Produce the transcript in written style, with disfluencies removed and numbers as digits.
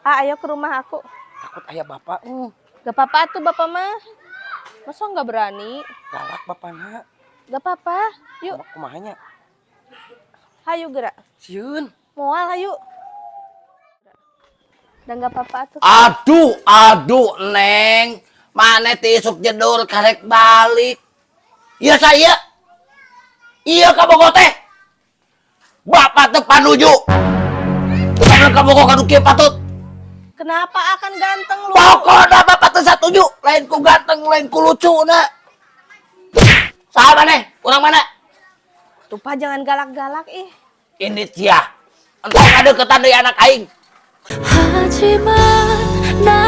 Ayo ke rumah aku. Takut ayah bapak. Gak apa-apa tuh bapak mah. Masa nggak berani? Galak bapaknya. Gak apa-apa. Yuk. Kumahanya. Hayu gerak. Siun. Moal hayu. Dan gak apa-apa tuh. Aduh, Neng. Mana tisuk jedul karek balik. Iya saya. Iya kamu teh. Bapak teh panuju. Karena kamu kok kanu kieu patut. Kenapa akan ganteng lu? Pokoknya bapak teh satuju. Lain ku ganteng, lain ku lucu na. Saha maneh? Urang mana? Tupa jangan galak-galak ih. Ini dia. Entah ada ketan dari anak aing. 하지만 나